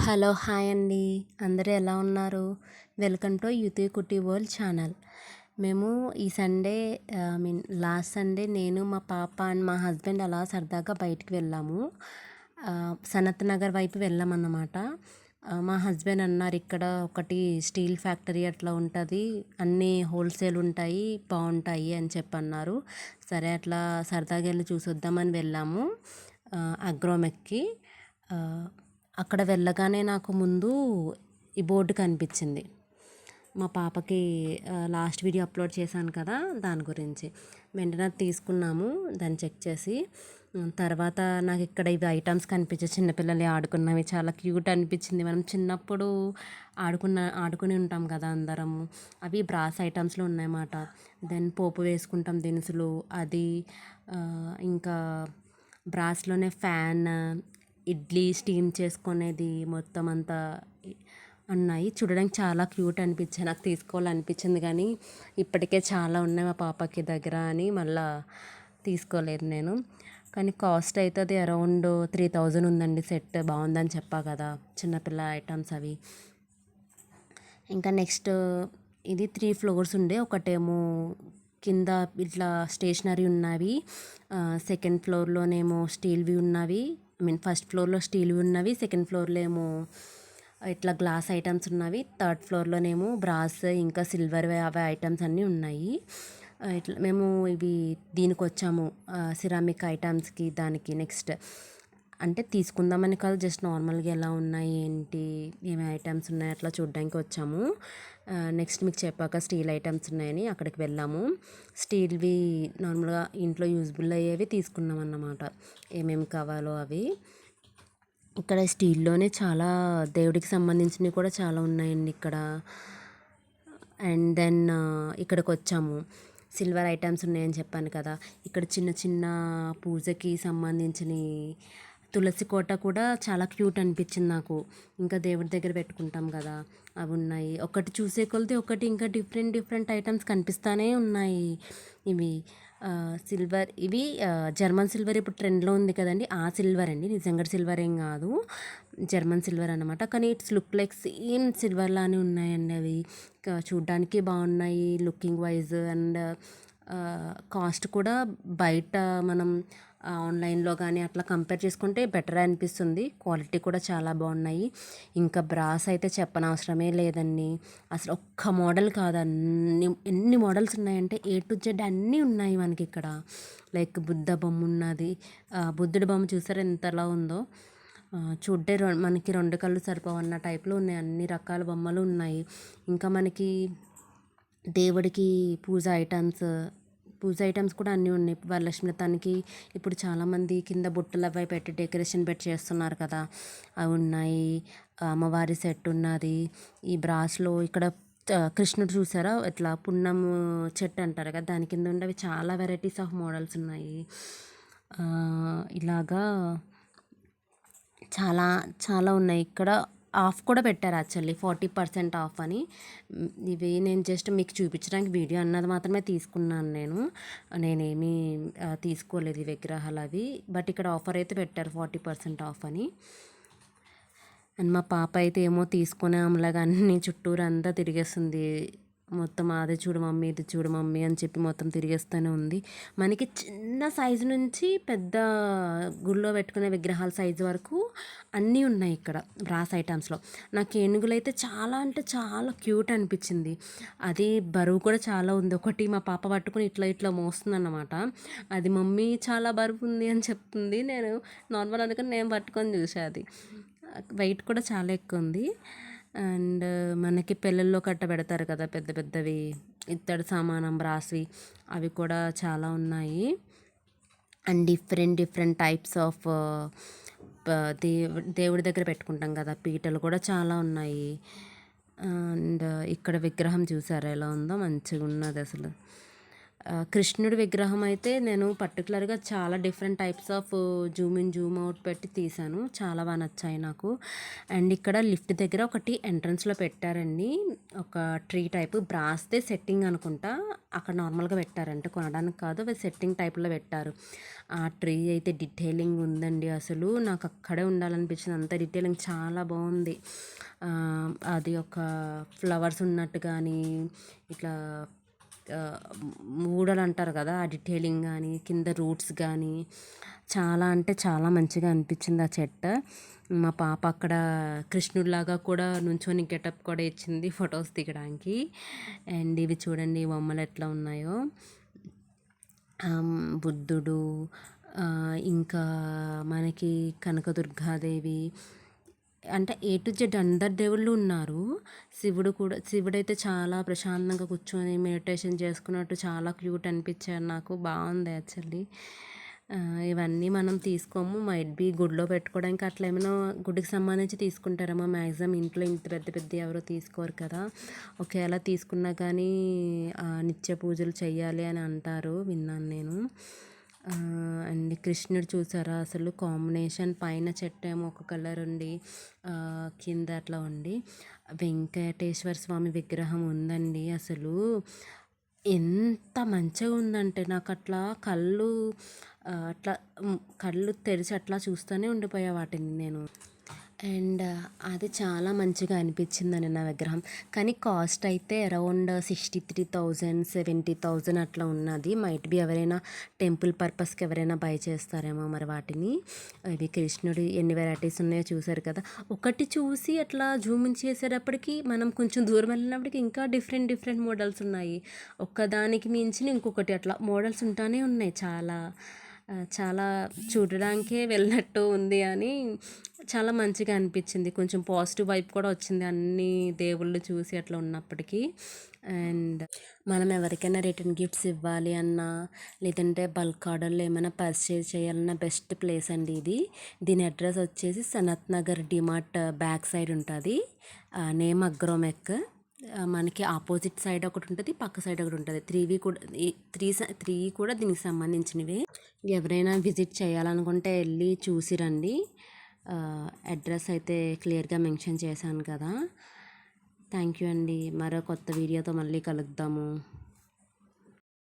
Hello hi అండి. అందరూ ఎలా ఉన్నారు? వెల్కమ్ టు యుతి కుట్టి వరల్డ్ ఛానల్. మేము ఈ సండే లాస్ట్ సండే నేను మా పాప అండ్ మా హస్బెండ్ అలా సరదాగా బయటికి వెళ్ళాము. సనత్ నగర్ వైపు వెళ్ళామన్నమాట. మా హస్బెండ్ అన్నారు ఇక్కడ ఒకటి స్టీల్ ఫ్యాక్టరీ అట్లా ఉంటుంది, అన్నీ హోల్సేల్ ఉంటాయి, బాగుంటాయి అని చెప్పన్నారు. సరే అట్లా సరదాగా వెళ్ళి చూసొద్దామని వెళ్ళాము అగ్రోమెక్కి. అక్కడ వెళ్ళగానే నాకు ముందు ఈ బోర్డు కనిపించింది. మా పాపకి లాస్ట్ వీడియో అప్లోడ్ చేశాను కదా, దాని గురించి వెంటనే తీసుకున్నాము దాన్ని చెక్ చేసి. తర్వాత నాకు ఇక్కడ ఇవి ఐటమ్స్ కనిపించాయి, చిన్నపిల్లలు ఆడుకున్నవి, చాలా క్యూట్ అనిపించింది. మనం చిన్నప్పుడు ఆడుకుని ఉంటాం కదా అందరము. అవి బ్రాస్ ఐటమ్స్లో ఉన్నాయన్నమాట. దెన్ పోపు వేసుకుంటాం దినుసులు, అది ఇంకా బ్రాస్లోనే ఫ్యాన్, ఇడ్లీ స్టీమ్ చేసుకునేది మొత్తం అంతా ఉన్నాయి. చూడడానికి చాలా క్యూట్ అనిపించాయి. నాకు తీసుకోవాలనిపించింది కానీ ఇప్పటికే చాలా ఉన్నాయి మా పాపకి దగ్గర అని మళ్ళీ తీసుకోలేదు నేను. కానీ కాస్ట్ అయితే అది అరౌండ్ 3000 ఉందండి. సెట్ బాగుందని చెప్పా కదా, చిన్నపిల్ల ఐటమ్స్ అవి. ఇంకా నెక్స్ట్ ఇది 3 ఫ్లోర్స్ ఉండే. ఒకటేమో కింద ఇట్లా స్టేషనరీ ఉన్నవి, సెకండ్ ఫ్లోర్లోనేమో స్టీల్వి ఉన్నవి, ఫస్ట్ ఫ్లోర్లో స్టీల్వి ఉన్నవి, సెకండ్ ఫ్లోర్లో ఏమో ఇట్లా గ్లాస్ ఐటమ్స్ ఉన్నవి, థర్డ్ ఫ్లోర్లోనేమో బ్రాస్ ఇంకా సిల్వర్ అవి ఐటమ్స్ అన్నీ ఉన్నాయి. ఇట్లా మేము ఇవి దీనికి వచ్చాము, సిరామిక్ ఐటమ్స్కి. దానికి నెక్స్ట్ అంటే తీసుకుందామని కాదు, జస్ట్ నార్మల్గా ఎలా ఉన్నాయి ఏంటి ఏమి ఐటమ్స్ ఉన్నాయి అట్లా చూడడానికి వచ్చాము. నెక్స్ట్ మీకు చెప్పాక స్టీల్ ఐటమ్స్ ఉన్నాయని అక్కడికి వెళ్ళాము. స్టీల్వి నార్మల్గా ఇంట్లో యూజ్బుల్ అయ్యేవి తీసుకున్నాం అన్నమాట, ఏమేమి కావాలో అవి. ఇక్కడ స్టీల్లోనే చాలా దేవుడికి సంబంధించినవి కూడా చాలా ఉన్నాయండి ఇక్కడ. అండ్ దెన్ ఇక్కడికి వచ్చాము, సిల్వర్ ఐటమ్స్ ఉన్నాయని చెప్పాను కదా. ఇక్కడ చిన్న చిన్న పూజకి సంబంధించిన తులసి కోట కూడా చాలా క్యూట్ అనిపించింది నాకు. ఇంకా దేవుడి దగ్గర పెట్టుకుంటాం కదా, అవి ఉన్నాయి. ఒకటి చూసే కొలితే ఒకటి ఇంకా డిఫరెంట్ డిఫరెంట్ ఐటమ్స్ కనిపిస్తూనే ఉన్నాయి. ఇవి సిల్వర్, ఇవి జర్మన్ సిల్వర్ ఇప్పుడు ట్రెండ్లో ఉంది కదండి, ఆ సిల్వర్ అండి. నిజంగా సిల్వర్ ఏం కాదు, జర్మన్ సిల్వర్ అనమాట. కానీ it's look like same silver లానే ఉన్నాయండి అవి. చూడ్డానికి బాగున్నాయి లుకింగ్ వైజ్. అండ్ కాస్ట్ కూడా బయట మనం ఆన్లైన్లో కానీ అట్లా కంపేర్ చేసుకుంటే బెటర్ అనిపిస్తుంది. క్వాలిటీ కూడా చాలా బాగున్నాయి. ఇంకా బ్రాస్ అయితే చెప్పనవసరమే లేదండి. అసలు ఒక్క మోడల్ కాదు, ఎన్ని మోడల్స్ ఉన్నాయంటే A to Z అన్నీ ఉన్నాయి మనకి ఇక్కడ. లైక్ బుద్ధ బొమ్మ ఉన్నది, బుద్ధుడి బొమ్మ చూసారా ఎంతలా ఉందో. చూడ్డే మనకి 2 కళ్ళు సరిపోవన్న టైప్లో ఉన్నాయి, అన్ని రకాల బొమ్మలు ఉన్నాయి. ఇంకా మనకి దేవుడికి పూజ ఐటమ్స్ కూడా అన్నీ ఉన్నాయి. వరలక్ష్మి వ్రతానికి ఇప్పుడు చాలామంది కింద బుట్టలు అవి పెట్టి డెకరేషన్ పెట్టి చేస్తున్నారు కదా, అవి ఉన్నాయి. అమ్మవారి సెట్ ఉన్నది. ఈ బ్రాస్లో ఇక్కడ కృష్ణుడు చూసారా, ఇట్లా పున్నము చెట్టు అంటారు కదా, దాని కింద ఉండేవి చాలా వెరైటీస్ ఆఫ్ మోడల్స్ ఉన్నాయి. ఇలాగా చాలా చాలా ఉన్నాయి. ఇక్కడ ఆఫ్ కూడా పెట్టారు యాక్చువల్లీ, 40% ఆఫ్ అని. ఇవి నేను జస్ట్ మీకు చూపించడానికి వీడియో అన్నది మాత్రమే తీసుకున్నాను. నేనేమీ తీసుకోలేదు ఈ విగ్రహాలు అవి. బట్ ఇక్కడ ఆఫర్ అయితే పెట్టారు 40% ఆఫ్ అని. అండ్ మా పాప అయితే ఏమో తీసుకునే అమ్మలాగా అన్ని చుట్టూరు అంతా తిరిగేస్తుంది. మొత్తం అది చూడు మమ్మీ, ఇది చూడు మమ్మీ అని చెప్పి మొత్తం తిరిగేస్తూనే ఉంది. మనకి చిన్న సైజు నుంచి పెద్ద గుళ్ళో పెట్టుకునే విగ్రహాల సైజు వరకు అన్నీ ఉన్నాయి ఇక్కడ బ్రాస్ ఐటమ్స్లో. నాకు ఏనుగులు అయితే చాలా అంటే చాలా క్యూట్ అనిపించింది. అది బరువు కూడా చాలా ఉంది. ఒకటి మా పాప పట్టుకుని ఇట్లా ఇట్లా మోస్తుంది అన్నమాట. అది మమ్మీ చాలా బరువు ఉంది అని చెప్తుంది. నేను నార్మల్ అనుకుని నేను పట్టుకొని చూసా, అది వెయిట్ కూడా చాలా ఎక్కువ ఉంది. అండ్ మనకి పెళ్ళిళ్ళలో కట్ట పెడతారు కదా పెద్ద పెద్దవి, ఇత్తడి సామానం బ్రాస్వి, అవి కూడా చాలా ఉన్నాయి. And different different types of దేవుడి దగ్గర పెట్టుకుంటాం కదా పీటలు కూడా చాలా ఉన్నాయి. అండ్ ఇక్కడ విగ్రహం చూసారా ఎలా ఉందో, మంచిగా ఉన్నది అసలు. కృష్ణుడి విగ్రహం అయితే నేను పర్టికులర్గా చాలా different types of Zoom in Zoom out పెట్టి తీసాను. చాలా బాగా నచ్చాయి నాకు. అండ్ ఇక్కడ లిఫ్ట్ దగ్గర ఒకటి ఎంట్రన్స్లో పెట్టారండి, ఒక ట్రీ టైప్ బ్రాస్దే సెట్టింగ్ అనుకుంటా. అక్కడ నార్మల్గా పెట్టారంటే కొనడానికి కాదు, అవి సెట్టింగ్ టైప్లో పెట్టారు. ఆ ట్రీ అయితే డీటెయిలింగ్ ఉందండి, అసలు నాకు అక్కడే ఉండాలనిపించింది, అంత డీటెయిలింగ్ చాలా బాగుంది. అది ఒక ఫ్లవర్స్ ఉన్నట్టు కానీ, ఇట్లా ఊడలు అంటారు కదా, ఆ డీటెయిలింగ్ కానీ, కింద రూట్స్ కానీ చాలా అంటే చాలా మంచిగా అనిపించింది ఆ చెట్టు. మా పాప అక్కడ కృష్ణుడిలాగా కూడా నుంచొని గెటప్ కూడా ఇచ్చింది ఫొటోస్ దిగడానికి. అండ్ ఇవి చూడండి బొమ్మలు ఎట్లా ఉన్నాయో, బుద్ధుడు, ఇంకా మనకి కనకదుర్గాదేవి, అంటే ఏ టు జెడ్ అందరు దేవుళ్ళు ఉన్నారు. శివుడైతే చాలా ప్రశాంతంగా కూర్చొని మెడిటేషన్ చేసుకున్నట్టు చాలా క్యూట్ అనిపించారు నాకు, బాగుంది యాక్చువల్లీ. ఇవన్నీ మనం తీసుకోము, మైట్ బీ గుడిలో పెట్టుకోవడానికి అట్లా ఏమైనా గుడికి సంబంధించి తీసుకుంటారేమో, మ్యాక్సిమం ఇంట్లో ఇంత పెద్ద పెద్ద ఎవరో తీసుకోరు కదా. ఒకవేళ తీసుకున్నా కానీ నిత్య పూజలు చెయ్యాలి అని అంటారు, విన్నాను నేను. అండ్ కృష్ణుడు చూసారా అసలు కాంబినేషన్, పైన చెట్టు ఏమో ఒక కలర్ ఉండి కింద అట్లా ఉండి వెంకటేశ్వర స్వామి విగ్రహం ఉందండి. అసలు ఎంత మంచిగా ఉందంటే నాకు అట్లా అట్లా కళ్ళు తెరిచి అట్లా చూస్తూనే ఉండిపోయా వాటిని నేను. అండ్ అది చాలా మంచిగా అనిపించిందని నా విగ్రహం. కానీ కాస్ట్ అయితే అరౌండ్ 63,000 70,000 అట్లా ఉన్నది. మైట్ బి ఎవరైనా టెంపుల్ పర్పస్కి ఎవరైనా బై చేస్తారేమో మరి వాటిని. ఇవి కృష్ణుడి ఎన్ని వెరైటీస్ ఉన్నాయో చూసారు కదా. ఒకటి చూసి అట్లా జూమ్ ఇన్ చేసేటప్పటికి మనం కొంచెం దూరం వెళ్ళినప్పటికి ఇంకా డిఫరెంట్ డిఫరెంట్ మోడల్స్ ఉన్నాయి. ఒక్కదానికి మించిన ఇంకొకటి అట్లా మోడల్స్ ఉంటానే ఉన్నాయి చాలా. చాలా చూడడానికే వెళ్ళినట్టు ఉంది అని చాలా మంచిగా అనిపించింది. కొంచెం పాజిటివ్ వైబ్ కూడా వచ్చింది అన్ని దేవుళ్ళు చూసి అట్లా ఉన్నప్పటికీ. అండ్ మనం ఎవరికైనా రిటర్న్ గిఫ్ట్స్ ఇవ్వాలి అన్నా, లేదంటే బల్క్ ఆర్డర్లో ఏమైనా పర్చేజ్ చేయాలన్నా బెస్ట్ ప్లేస్ అండి ఇది. దీని అడ్రస్ వచ్చేసి సనత్ నగర్ డిమార్ట్ బ్యాక్ సైడ్ ఉంటుంది, నేమ్ అగ్రోమెక్. మనకి ఆపోజిట్ సైడ్ ఒకటి ఉంటుంది, పక్క సైడ్ ఒకటి ఉంటుంది. త్రీ కూడా దీనికి సంబంధించినవే. ఎవరైనా విజిట్ చేయాలనుకుంటే వెళ్ళి చూసి రండి. అడ్రస్ అయితే క్లియర్గా మెన్షన్ చేశాను కదా. థ్యాంక్ యూ అండి. మరో కొత్త వీడియోతో మళ్ళీ కలుద్దాము.